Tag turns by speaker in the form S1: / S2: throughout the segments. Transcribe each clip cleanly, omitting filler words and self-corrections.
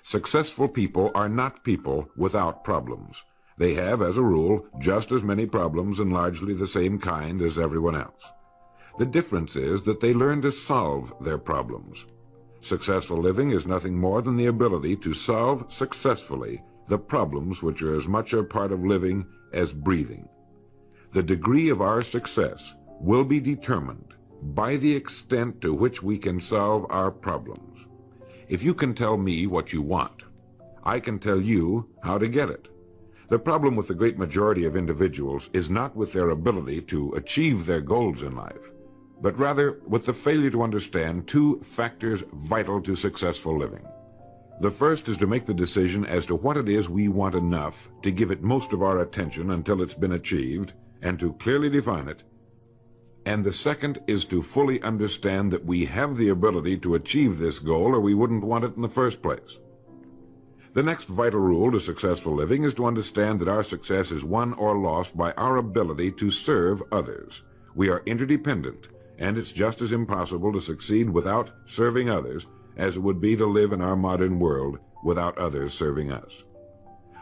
S1: Successful people are not people without problems. They have, as a rule, just as many problems and largely the same kind as everyone else. The difference is that they learn to solve their problems. Successful living is nothing more than the ability to solve successfully the problems which are as much a part of living as breathing. The degree of our success will be determined by the extent to which we can solve our problems. If you can tell me what you want, I can tell you how to get it. The problem with the great majority of individuals is not with their ability to achieve their goals in life, but rather with the failure to understand two factors vital to successful living. The first is to make the decision as to what it is we want enough to give it most of our attention until it's been achieved, and to clearly define it. And the second is to fully understand that we have the ability to achieve this goal, or we wouldn't want it in the first place. The next vital rule to successful living is to understand that our success is won or lost by our ability to serve others. We are interdependent, and it's just as impossible to succeed without serving others as it would be to live in our modern world without others serving us.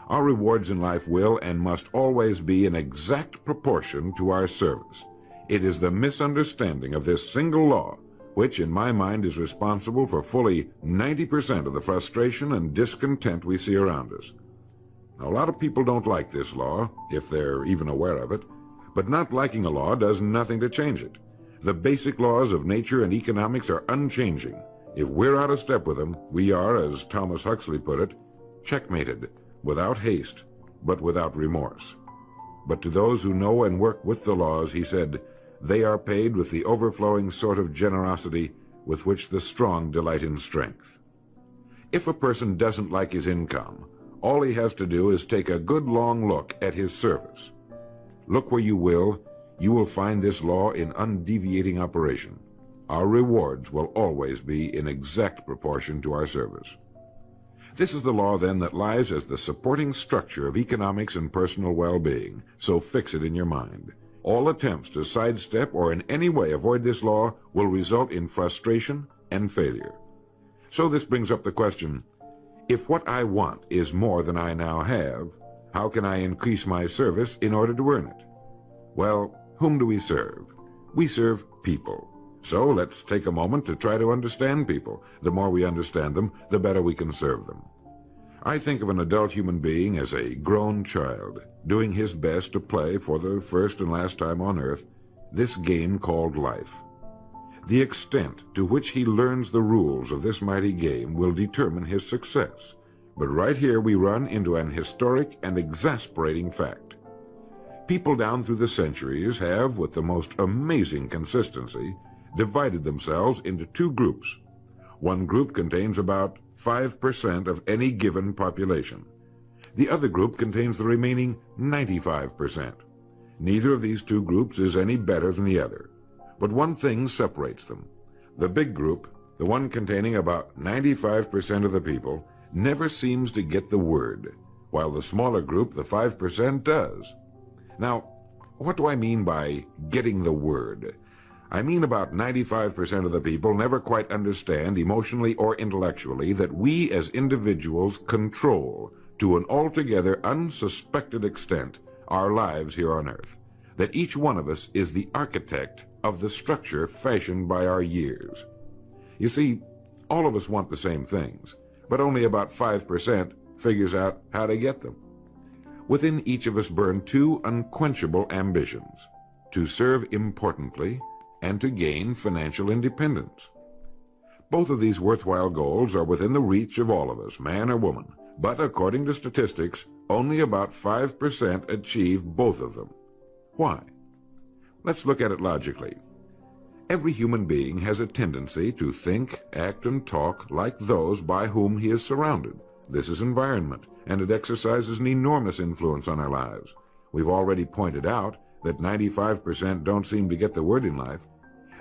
S1: Our rewards in life will and must always be in exact proportion to our service. It is the misunderstanding of this single law which, in my mind, is responsible for fully 90% of the frustration and discontent we see around us. Now, a lot of people don't like this law, if they're even aware of it, but not liking a law does nothing to change it. The basic laws of nature and economics are unchanging. If we're out of step with them, we are, as Thomas Huxley put it, checkmated, without haste, but without remorse. But to those who know and work with the laws, he said, they are paid with the overflowing sort of generosity with which the strong delight in strength. If a person doesn't like his income, all he has to do is take a good long look at his service. Look where you will find this law in undeviating operation. Our rewards will always be in exact proportion to our service. This is the law, then, that lies as the supporting structure of economics and personal well-being, so fix it in your mind. All attempts to sidestep or in any way avoid this law will result in frustration and failure. So this brings up the question, if what I want is more than I now have, how can I increase my service in order to earn it? Well, whom do we serve? We serve people. So let's take a moment to try to understand people. The more we understand them, the better we can serve them. I think of an adult human being as a grown child, doing his best to play for the first and last time on earth this game called life. The extent to which he learns the rules of this mighty game will determine his success. But right here we run into an historic and exasperating fact. People down through the centuries have, with the most amazing consistency, divided themselves into two groups. One group contains about 5% of any given population. The other group contains the remaining 95%. Neither of these two groups is any better than the other. But one thing separates them. The big group, the one containing about 95% of the people, never seems to get the word, while the smaller group, the 5%, does. Now, what do I mean by getting the word? I mean about 95% of the people never quite understand, emotionally or intellectually, that we as individuals control, to an altogether unsuspected extent, our lives here on earth. That each one of us is the architect of the structure fashioned by our years. You see, all of us want the same things, but only about 5% figures out how to get them. Within each of us burn two unquenchable ambitions: to serve importantly and to gain financial independence. Both of these worthwhile goals are within the reach of all of us, man or woman, but according to statistics, only about 5% achieve both of them. Why? Let's look at it logically. Every human being has a tendency to think, act, and talk like those by whom he is surrounded. This is environment, and it exercises an enormous influence on our lives. We've already pointed out that 95% don't seem to get the word in life.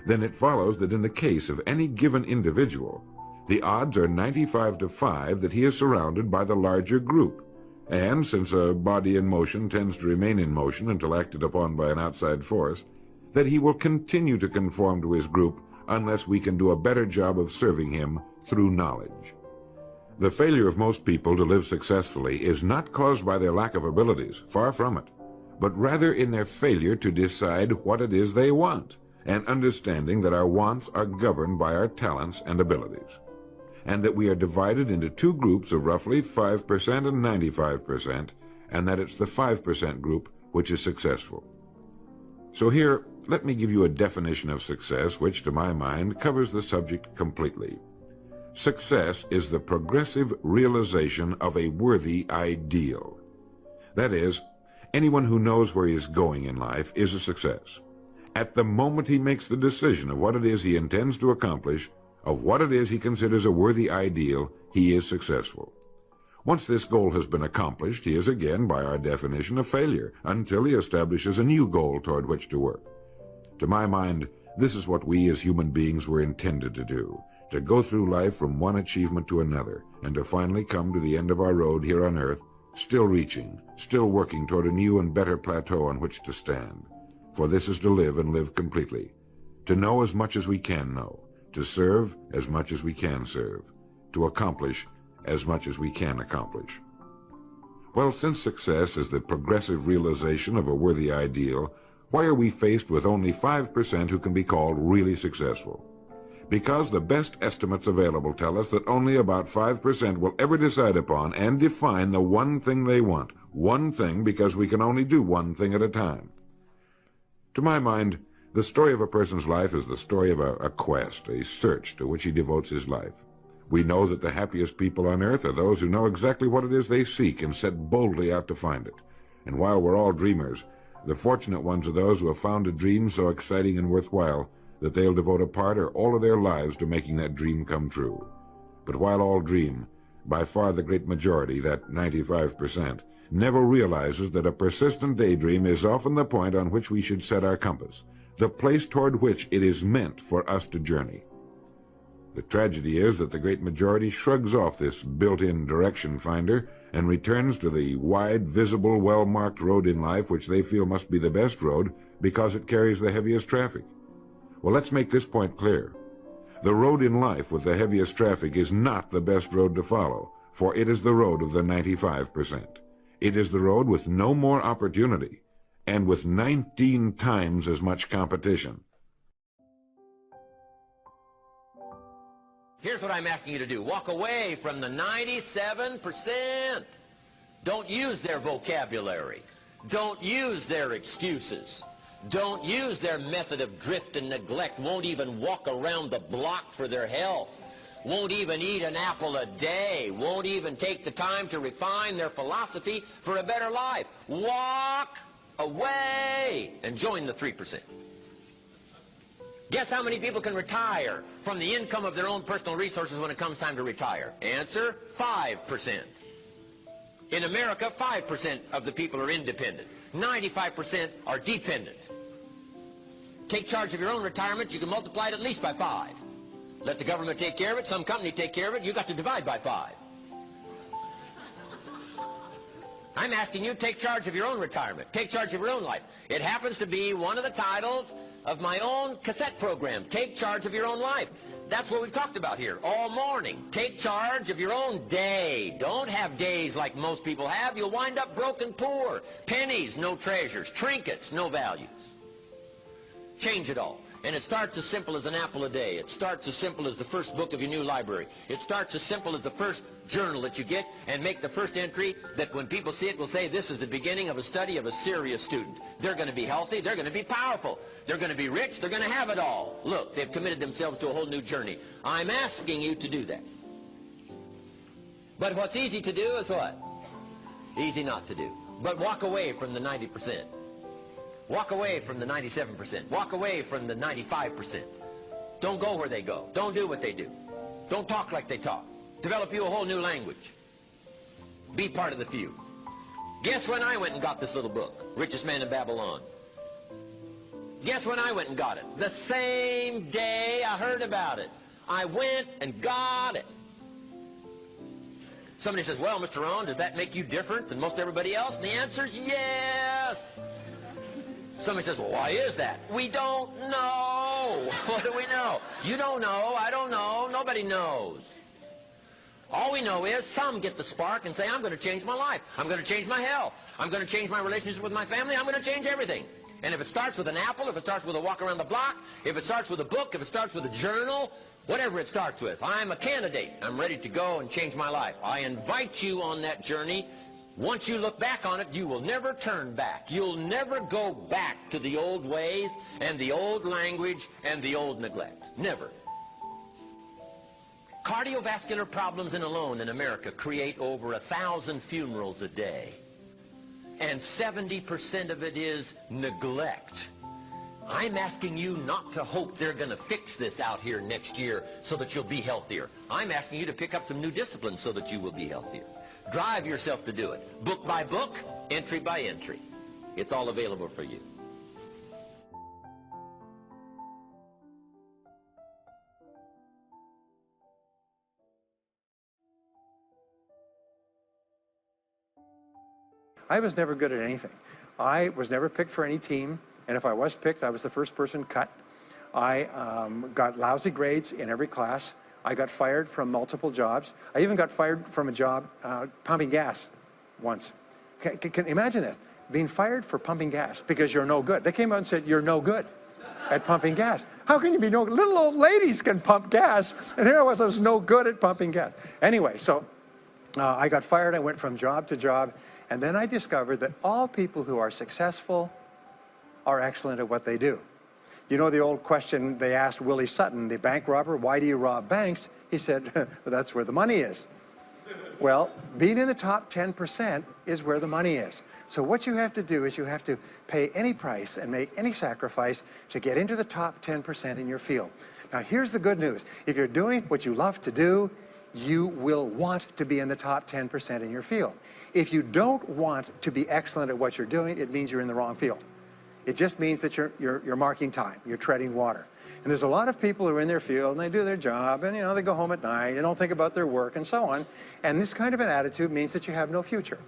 S1: Then it follows that in the case of any given individual, the odds are 95 to 5 that he is surrounded by the larger group. And since a body in motion tends to remain in motion until acted upon by an outside force, that he will continue to conform to his group unless we can do a better job of serving him through knowledge. The failure of most people to live successfully is not caused by their lack of abilities, far from it, but rather in their failure to decide what it is they want, and understanding that our wants are governed by our talents and abilities, and that we are divided into two groups of roughly 5% and 95%, and that it's the 5% group which is successful. So here, let me give you a definition of success which, to my mind, covers the subject completely. Success is the progressive realization of a worthy ideal. That is, anyone who knows where he is going in life is a success. At the moment he makes the decision of what it is he intends to accomplish, of what it is he considers a worthy ideal, he is successful. Once this goal has been accomplished, he is again, by our definition, a failure, until he establishes a new goal toward which to work. To my mind, this is what we as human beings were intended to do, to go through life from one achievement to another, and to finally come to the end of our road here on earth, still reaching, still working toward a new and better plateau on which to stand. For this is to live and live completely, to know as much as we can know, to serve as much as we can serve, to accomplish as much as we can accomplish. Well, since success is the progressive realization of a worthy ideal, why are we faced with only 5% who can be called really successful? Because the best estimates available tell us that only about 5% will ever decide upon and define the one thing they want. One thing, because we can only do one thing at a time. To my mind, the story of a person's life is the story of a quest, a search to which he devotes his life. We know that the happiest people on earth are those who know exactly what it is they seek and set boldly out to find it. And while we're all dreamers, the fortunate ones are those who have found a dream so exciting and worthwhile that they'll devote a part or all of their lives to making that dream come true. But while all dream, by far the great majority, that 95%, never realizes that a persistent daydream is often the point on which we should set our compass, the place toward which it is meant for us to journey. The tragedy is that the great majority shrugs off this built-in direction finder and returns to the wide, visible, well-marked road in life which they feel must be the best road because it carries the heaviest traffic. Well, let's make this point clear. The road in life with the heaviest traffic is not the best road to follow, for it is the road of the 95%. It is the road with no more opportunity and with 19 times as much competition.
S2: Here's what I'm asking you to do. Walk away from the 97%. Don't use their vocabulary. Don't use their excuses. Don't use their method of drift and neglect. Won't even walk around the block for their health. Won't even eat an apple a day. Won't even take the time to refine their philosophy for a better life. Walk away and join the 3%. Guess how many people can retire from the income of their own personal resources when it comes time to retire? Answer, 5%. In America, 5% of the people are independent. 95% are dependent. Take charge of your own retirement, you can multiply it at least by 5. Let the government take care of it, some company take care of it, you got to divide by 5. I'm asking you, take charge of your own retirement. Take charge of your own life. It happens to be one of the titles of my own cassette program, Take Charge of Your Own Life. That's what we've talked about here all morning. Take charge of your own day. Don't have days like most people have. You'll wind up broke and poor. Pennies, no treasures. Trinkets, no values. Change it all. And it starts as simple as an apple a day. It starts as simple as the first book of your new library. It starts as simple as the first journal that you get, and make the first entry that when people see it will say, this is the beginning of a study of a serious student. They're going to be healthy. They're going to be powerful. They're going to be rich. They're going to have it all. Look, they've committed themselves to a whole new journey. I'm asking you to do that. But what's easy to do is what? Easy not to do. But walk away from the 90%. Walk away from the 97%. Walk away from the 95%. Don't go where they go. Don't do what they do. Don't talk like they talk. Develop you a whole new language. Be part of the few. Guess when I went and got this little book, Richest Man in Babylon? Guess when I went and got it? The same day I heard about it. I went and got it. Somebody says, well, Mr. Rohn, does that make you different than most everybody else? And the answer is yes. Somebody says, well, why is that? We don't know. What do we know? You don't know. I don't know. Nobody knows. All we know is some get the spark and say, I'm going to change my life. I'm going to change my health. I'm going to change my relationship with my family. I'm going to change everything. And if it starts with an apple, if it starts with a walk around the block, if it starts with a book, if it starts with a journal, whatever it starts with, I'm a candidate. I'm ready to go and change my life. I invite you on that journey. Once you look back on it, you will never turn back. You'll never go back to the old ways and the old language and the old neglect. Never. Cardiovascular problems alone in America create over 1,000 funerals a day. And 70% of it is neglect. I'm asking you not to hope they're going to fix this out here next year so that you'll be healthier. I'm asking you to pick up some new disciplines so that you will be healthier. Drive yourself to do it. Book by book, entry by entry. It's all available for you.
S3: I was never good at anything. I was never picked for any team, and if I was picked, I was the first person cut. I got lousy grades in every class. I got fired from multiple jobs. I even got fired from a job pumping gas once. Can you imagine that? Being fired for pumping gas because you're no good. They came out and said, you're no good at pumping gas. How can you be no good? Little old ladies can pump gas, and here I was no good at pumping gas. Anyway, so I got fired. I went from job to job. And then I discovered that all people who are successful are excellent at what they do. You know the old question they asked Willie Sutton, the bank robber, why do you rob banks? He said, well, that's where the money is. Well, being in the top 10% is where the money is. So what you have to do is you have to pay any price and make any sacrifice to get into the top 10% in your field. Now here's the good news. If you're doing what you love to do, you will want to be in the top 10% in your field. If you don't want to be excellent at what you're doing, it means you're in the wrong field. It just means that you're marking time, you're treading water. And there's a lot of people who are in their field and they do their job and they go home at night, they don't think about their work and so on. And this kind of an attitude means that you have no future.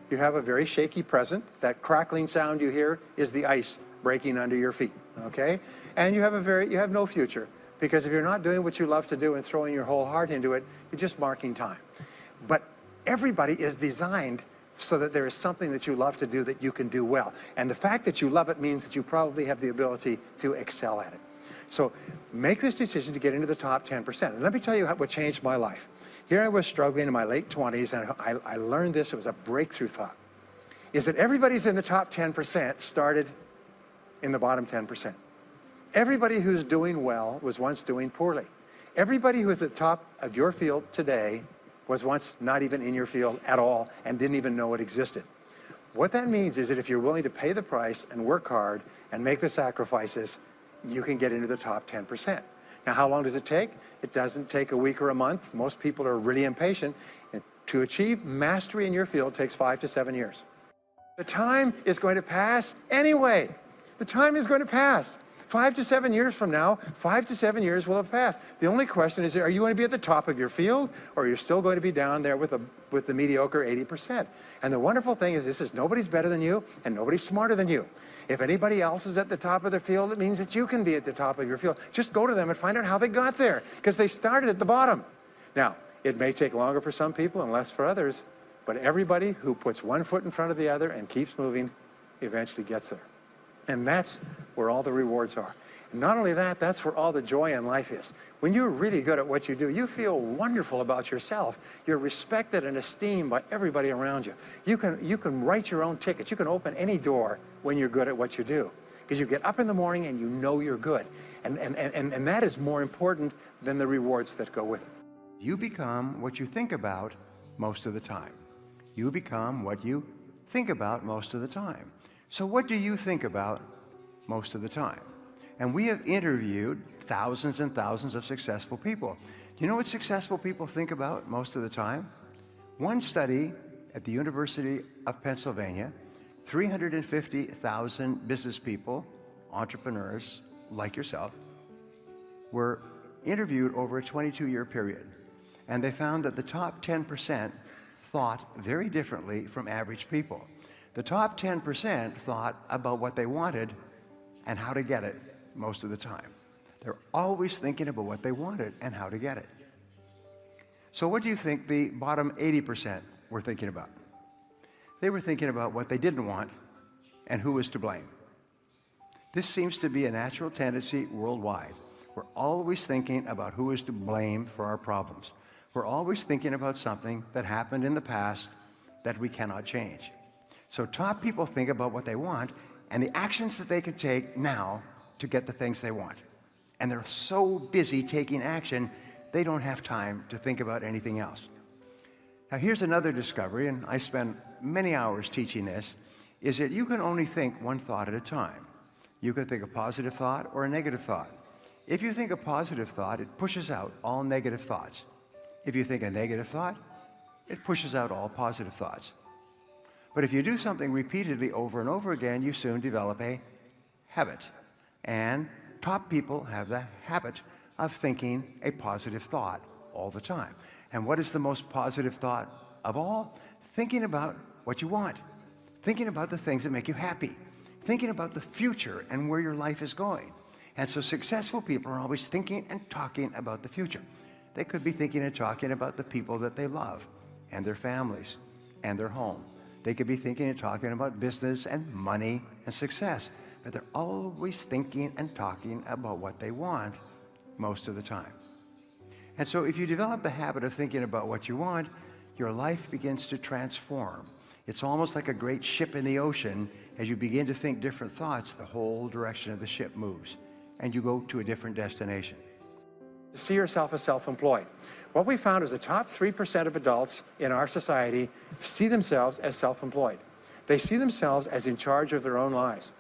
S3: You have a very shaky present. That crackling sound you hear is the ice breaking under your feet, okay? And you have no future, because if you're not doing what you love to do and throwing your whole heart into it, you're just marking time. But everybody is designed so that there is something that you love to do that you can do well. And the fact that you love it means that you probably have the ability to excel at it. So make this decision to get into the top 10%. And let me tell you what changed my life. Here I was struggling in my late 20s, and I learned this. It was a breakthrough thought. Is that everybody's in the top 10% started in the bottom 10%. Everybody who's doing well was once doing poorly. Everybody who is at the top of your field today was once not even in your field at all and didn't even know it existed. What that means is that if you're willing to pay the price and work hard and make the sacrifices, you can get into the top 10%. Now, how long does it take? It doesn't take a week or a month. Most people are really impatient. And to achieve mastery in your field takes 5 to 7 years. The time is going to pass anyway. The time is going to pass. 5 to 7 years from now, 5 to 7 years will have passed. The only question is, are you going to be at the top of your field, or are you still going to be down there with the mediocre 80%? And the wonderful thing is this is nobody's better than you, and nobody's smarter than you. If anybody else is at the top of their field, it means that you can be at the top of your field. Just go to them and find out how they got there, because they started at the bottom. Now, it may take longer for some people and less for others, but everybody who puts one foot in front of the other and keeps moving eventually gets there. And that's where all the rewards are. And not only that, that's where all the joy in life is. When you're really good at what you do, you feel wonderful about yourself. You're respected and esteemed by everybody around you. You can write your own ticket. You can open any door when you're good at what you do. Because you get up in the morning and you know you're good. And that is more important than the rewards that go with it. You become what you think about most of the time. You become what you think about most of the time. So what do you think about most of the time? And we have interviewed thousands and thousands of successful people. Do you know what successful people think about most of the time? One study at the University of Pennsylvania, 350,000 business people, entrepreneurs like yourself, were interviewed over a 22-year period. And they found that the top 10% thought very differently from average people.
S4: The top 10% thought about what they wanted and how to get it most of the time. They're always thinking about what they wanted and how to get it. So what do you think the bottom 80% were thinking about? They were thinking about what they didn't want and who was to blame. This seems to be a natural tendency worldwide. We're always thinking about who is to blame for our problems. We're always thinking about something that happened in the past that we cannot change. So top people think about what they want and the actions that they can take now to get the things they want. And they're so busy taking action, they don't have time to think about anything else. Now here's another discovery, and I spend many hours teaching this, is that you can only think one thought at a time. You can think a positive thought or a negative thought. If you think a positive thought, it pushes out all negative thoughts. If you think a negative thought, it pushes out all positive thoughts. But if you do something repeatedly over and over again, you soon develop a habit. And top people have the habit of thinking a positive thought all the time. And what is the most positive thought of all? Thinking about what you want. Thinking about the things that make you happy. Thinking about the future and where your life is going. And so successful people are always thinking and talking about the future. They could be thinking and talking about the people that they love and their families and their home. They could be thinking and talking about business and money and success. But they're always thinking and talking about what they want most of the time. And so if you develop the habit of thinking about what you want, your life begins to transform. It's almost like a great ship in the ocean. As you begin to think different thoughts, the whole direction of the ship moves, and you go to a different destination.
S3: See yourself as self-employed. What we found is the top 3% of adults in our society see themselves as self-employed. They see themselves as in charge of their own lives.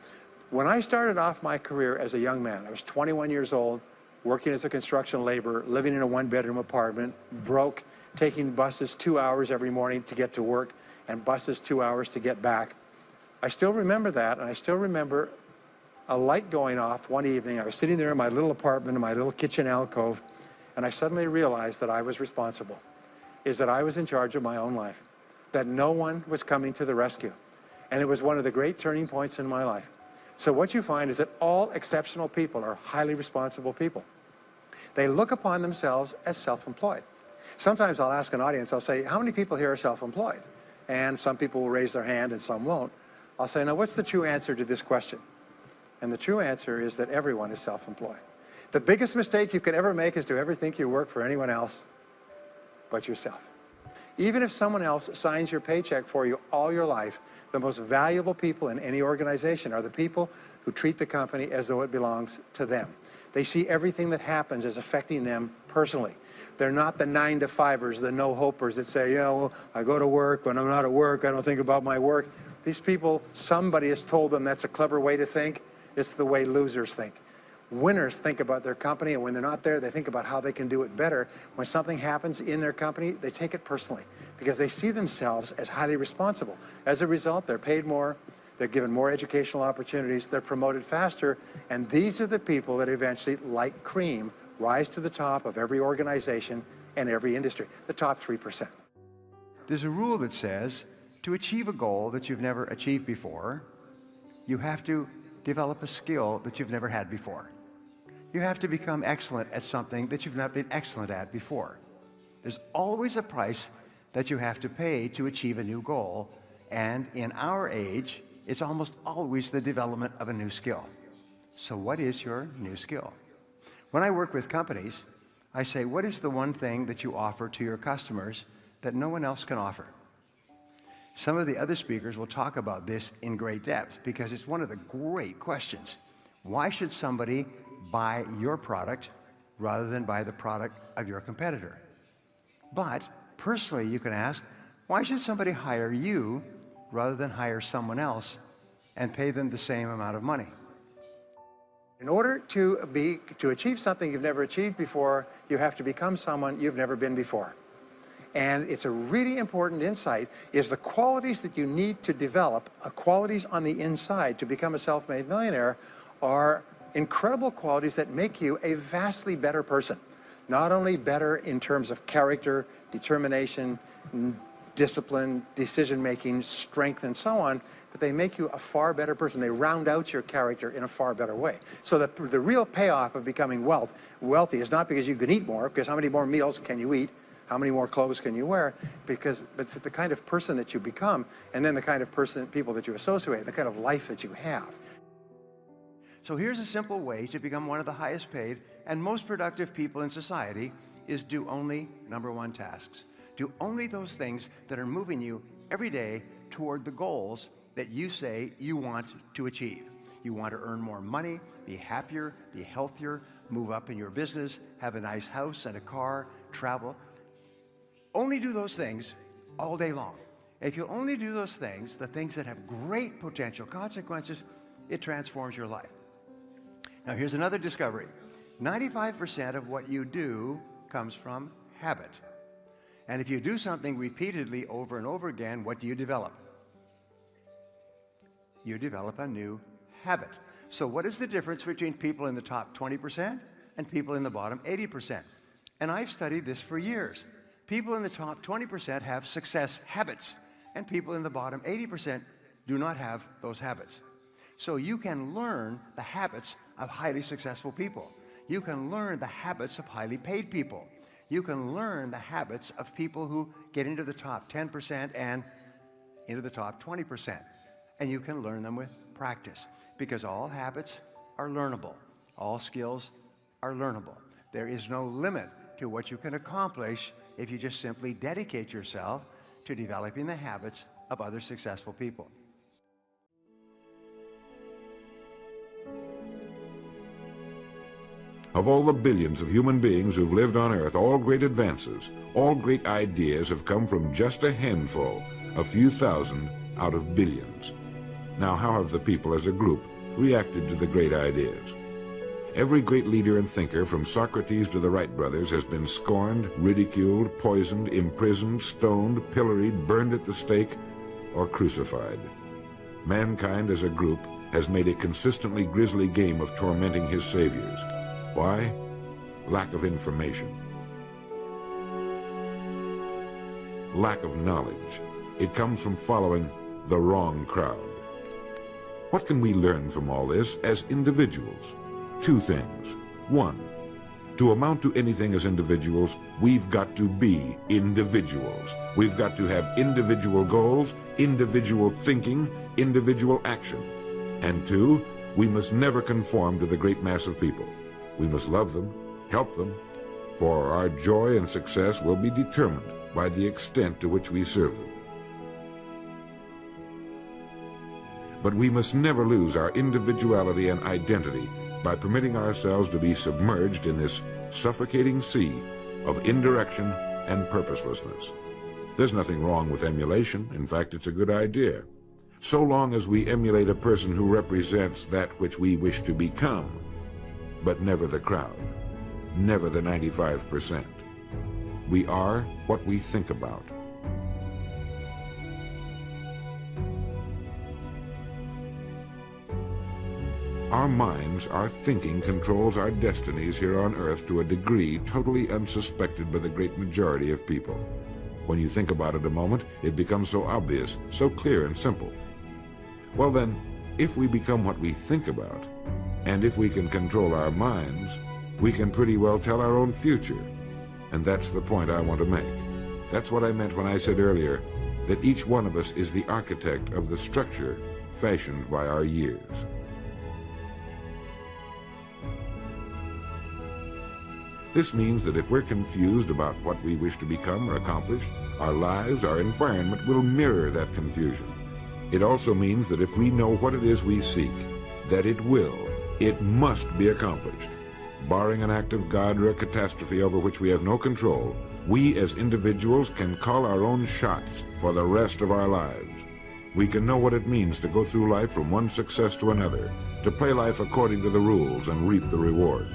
S3: When I started off my career as a young man, I was 21 years old, working as a construction laborer, living in a one-bedroom apartment, broke, taking buses 2 hours every morning to get to work, and buses 2 hours to get back. I still remember that, and I still remember a light going off one evening. I was sitting there in my little apartment, in my little kitchen alcove, and I suddenly realized that I was responsible, is that I was in charge of my own life, that no one was coming to the rescue. And it was one of the great turning points in my life. So what you find is that all exceptional people are highly responsible people. They look upon themselves as self-employed. Sometimes I'll ask an audience, I'll say, how many people here are self-employed? And some people will raise their hand and some won't. I'll say, now what's the true answer to this question? And the true answer is that everyone is self-employed. The biggest mistake you could ever make is to ever think you work for anyone else but yourself. Even if someone else signs your paycheck for you all your life, the most valuable people in any organization are the people who treat the company as though it belongs to them. They see everything that happens as affecting them personally. They're not the 9-to-5ers, the no-hopers that say, yeah, well, I go to work. When I'm not at work, I don't think about my work. These people, somebody has told them that's a clever way to think. It's the way losers think. Winners think about their company, and when they're not there, they think about how they can do it better. When something happens in their company, they take it personally because they see themselves as highly responsible. As a result, they're paid more, they're given more educational opportunities, they're promoted faster, and these are the people that eventually, like cream, rise to the top of every organization and every industry, the top 3%.
S4: There's a rule that says to achieve a goal that you've never achieved before, you have to develop a skill that you've never had before. You have to become excellent at something that you've not been excellent at before. There's always a price that you have to pay to achieve a new goal, and in our age, it's almost always the development of a new skill. So what is your new skill? When I work with companies, I say, what is the one thing that you offer to your customers that no one else can offer? Some of the other speakers will talk about this in great depth because it's one of the great questions. Why should somebody buy your product rather than buy the product of your competitor? But personally, you can ask, why should somebody hire you rather than hire someone else and pay them the same amount of money?
S3: In order to achieve something you've never achieved before, you have to become someone you've never been before. And it's a really important insight, is the qualities that you need to develop, qualities on the inside to become a self-made millionaire, are incredible qualities that make you a vastly better person. Not only better in terms of character, determination, discipline, decision-making, strength, and so on, but they make you a far better person. They round out your character in a far better way. So the real payoff of becoming wealthy is not because you can eat more, because how many more meals can you eat? How many more clothes can you wear? But it's the kind of person that you become, and then the kind of people that you associate, the kind of life that you have.
S4: So here's a simple way to become one of the highest paid and most productive people in society is do only number one tasks. Do only those things that are moving you every day toward the goals that you say you want to achieve. You want to earn more money, be happier, be healthier, move up in your business, have a nice house and a car, travel. Only do those things all day long. If you only do those things, the things that have great potential consequences, it transforms your life. Now here's another discovery. 95% of what you do comes from habit. And if you do something repeatedly over and over again, what do you develop? You develop a new habit. So what is the difference between people in the top 20% and people in the bottom 80%? And I've studied this for years. People in the top 20% have success habits, and people in the bottom 80% do not have those habits. So you can learn the habits of highly successful people. You can learn the habits of highly paid people. You can learn the habits of people who get into the top 10% and into the top 20%. And you can learn them with practice, because all habits are learnable. All skills are learnable. There is no limit to what you can accomplish if you just simply dedicate yourself to developing the habits of other successful people.
S1: Of all the billions of human beings who've lived on Earth, all great advances, all great ideas have come from just a handful, a few thousand out of billions. Now, how have the people as a group reacted to the great ideas? Every great leader and thinker, from Socrates to the Wright brothers, has been scorned, ridiculed, poisoned, imprisoned, stoned, pilloried, burned at the stake, or crucified. Mankind as a group has made a consistently grisly game of tormenting his saviors. Why? Lack of information. Lack of knowledge. It comes from following the wrong crowd. What can we learn from all this as individuals? Two things. One, to amount to anything as individuals, we've got to be individuals. We've got to have individual goals, individual thinking, individual action. And two, we must never conform to the great mass of people. We must love them, help them, for our joy and success will be determined by the extent to which we serve them. But we must never lose our individuality and identity by permitting ourselves to be submerged in this suffocating sea of indirection and purposelessness. There's nothing wrong with emulation. In fact, it's a good idea, so long as we emulate a person who represents that which we wish to become, but never the crowd, never the 95%. We are what we think about. Our minds, our thinking controls our destinies here on Earth to a degree totally unsuspected by the great majority of people. When you think about it a moment, it becomes so obvious, so clear and simple. Well then, if we become what we think about, and if we can control our minds, we can pretty well tell our own future. And that's the point I want to make. That's what I meant when I said earlier that each one of us is the architect of the structure fashioned by our years. This means that if we're confused about what we wish to become or accomplish, our lives, our environment will mirror that confusion. It also means that if we know what it is we seek, that it must be accomplished. Barring an act of God or a catastrophe over which we have no control, we as individuals can call our own shots for the rest of our lives. We can know what it means to go through life from one success to another, to play life according to the rules and reap the rewards.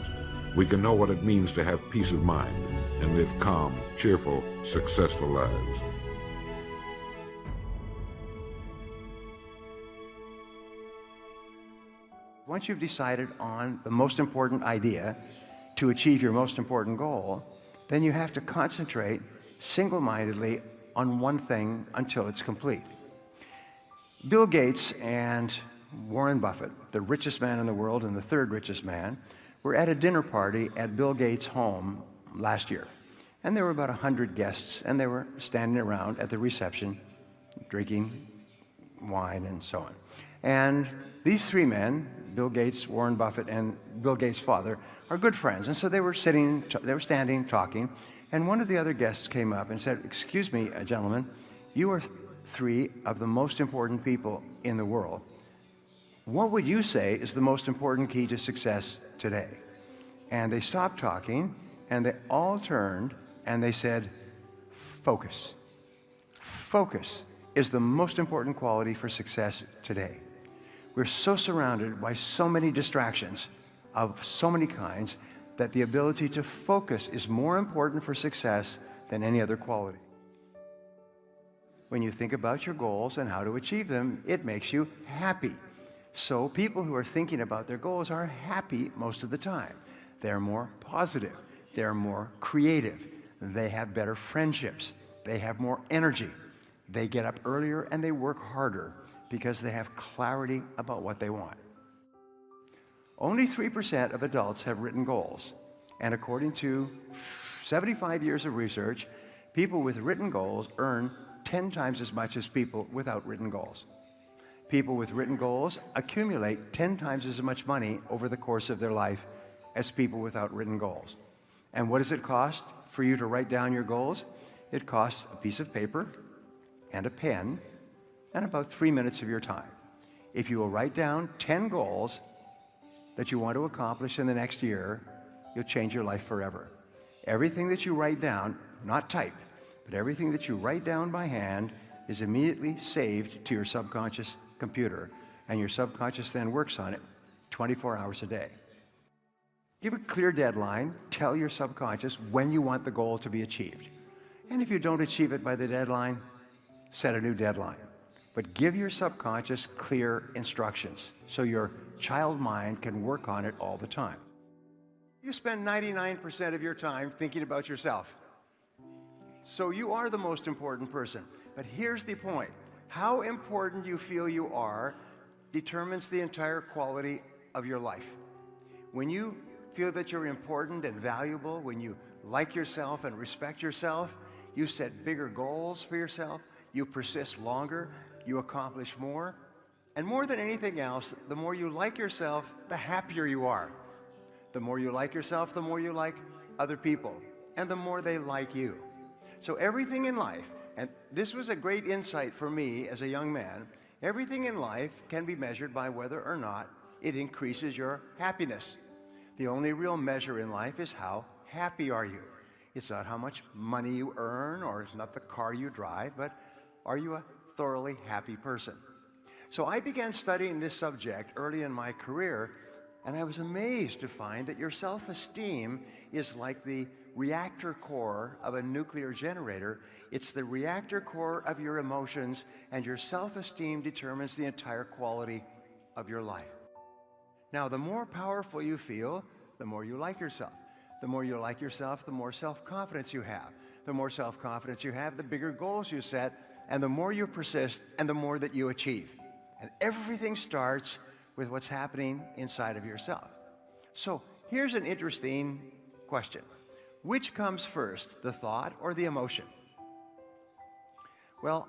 S1: We can know what it means to have peace of mind and live calm, cheerful, successful lives.
S4: Once you've decided on the most important idea to achieve your most important goal, then you have to concentrate single-mindedly on one thing until it's complete. Bill Gates and Warren Buffett, the richest man in the world and the third richest man, were at a dinner party at Bill Gates' home last year. And there were about 100 guests, and they were standing around at the reception, drinking wine and so on. And these three men, Bill Gates, Warren Buffett, and Bill Gates' father, are good friends. And so they were standing, talking, and one of the other guests came up and said, "Excuse me, gentlemen, you are three of the most important people in the world. What would you say is the most important key to success today?" And they stopped talking, and they all turned, and they said, "Focus. Focus is the most important quality for success today." We're so surrounded by so many distractions of so many kinds that the ability to focus is more important for success than any other quality. When you think about your goals and how to achieve them, it makes you happy. So people who are thinking about their goals are happy most of the time. They're more positive. They're more creative. They have better friendships. They have more energy. They get up earlier and they work harder because they have clarity about what they want. Only 3% of adults have written goals. And according to 75 years of research, people with written goals earn 10 times as much as people without written goals. People with written goals accumulate 10 times as much money over the course of their life as people without written goals. And what does it cost for you to write down your goals? It costs a piece of paper and a pen and about 3 minutes of your time. If you will write down 10 goals that you want to accomplish in the next year, you'll change your life forever. Everything that you write down, not type, but everything that you write down by hand is immediately saved to your subconscious computer, and your subconscious then works on it 24 hours a day. Give a clear deadline. Tell your subconscious when you want the goal to be achieved. And if you don't achieve it by the deadline, set a new deadline. But give your subconscious clear instructions so your child mind can work on it all the time. You spend 99% of your time thinking about yourself. So you are the most important person. But here's the point. How important you feel you are determines the entire quality of your life. When you feel that you're important and valuable, when you like yourself and respect yourself, you set bigger goals for yourself, you persist longer, you accomplish more, and more than anything else, the more you like yourself, the happier you are. The more you like yourself, the more you like other people, and the more they like you. So everything in life, and this was a great insight for me as a young man, everything in life can be measured by whether or not it increases your happiness. The only real measure in life is how happy are you. It's not how much money you earn, or it's not the car you drive, but are you a thoroughly happy person? So I began studying this subject early in my career, and I was amazed to find that your self-esteem is like the reactor core of a nuclear generator. It's the reactor core of your emotions, and your self-esteem determines the entire quality of your life. Now, the more powerful you feel, the more you like yourself. The more you like yourself, the more self-confidence you have. The more self-confidence you have, the bigger goals you set, and the more you persist, and the more that you achieve. And everything starts with what's happening inside of yourself. So here's an interesting question. Which comes first, the thought or the emotion? Well,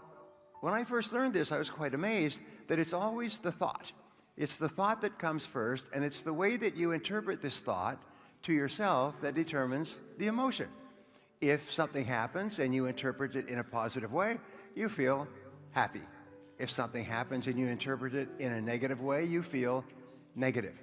S4: when I first learned this, I was quite amazed that it's always the thought. It's the thought that comes first, and it's the way that you interpret this thought to yourself that determines the emotion. If something happens and you interpret it in a positive way, you feel happy. If something happens and you interpret it in a negative way, you feel negative.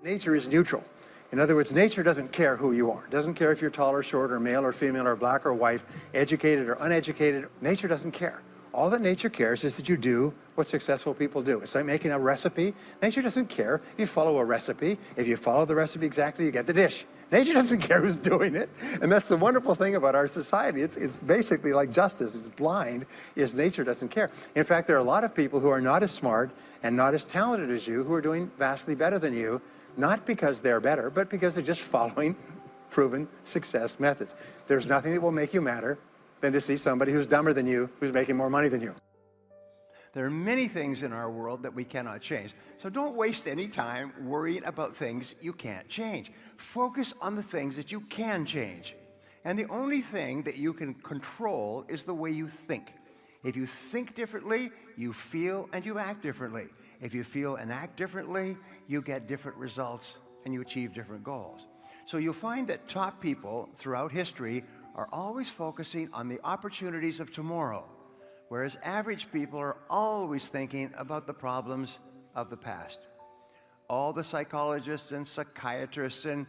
S3: Nature is neutral. In other words, nature doesn't care who you are. It doesn't care if you're tall or short or male or female or black or white, educated or uneducated. Nature doesn't care. All that nature cares is that you do what successful people do. It's like making a recipe. Nature doesn't care if you follow a recipe. If you follow the recipe exactly, you get the dish. Nature doesn't care who's doing it. And that's the wonderful thing about our society. It's basically like justice. It's blind, is nature doesn't care. In fact, there are a lot of people who are not as smart and not as talented as you who are doing vastly better than you, not because they're better, but because they're just following proven success methods. There's nothing that will make you madder than to see somebody who's dumber than you, who's making more money than you.
S4: There are many things in our world that we cannot change. So don't waste any time worrying about things you can't change. Focus on the things that you can change. And the only thing that you can control is the way you think. If you think differently, you feel and you act differently. If you feel and act differently, you get different results and you achieve different goals. So you'll find that top people throughout history are always focusing on the opportunities of tomorrow, whereas average people are always thinking about the problems of the past. All the psychologists and psychiatrists and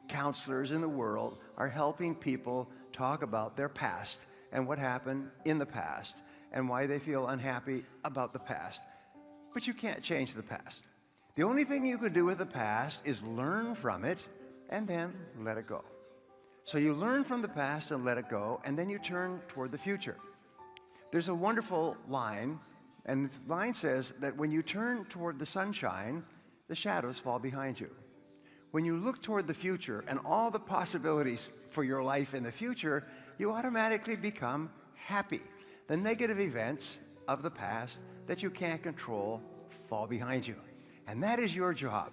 S4: counselors in the world are helping people talk about their past and what happened in the past and why they feel unhappy about the past. But you can't change the past. The only thing you could do with the past is learn from it and then let it go. So you learn from the past and let it go, and then you turn toward the future. There's a wonderful line, and the line says that when you turn toward the sunshine, the shadows fall behind you. When you look toward the future and all the possibilities for your life in the future, you automatically become happy. The negative events of the past that you can't control fall behind you. And that is your job.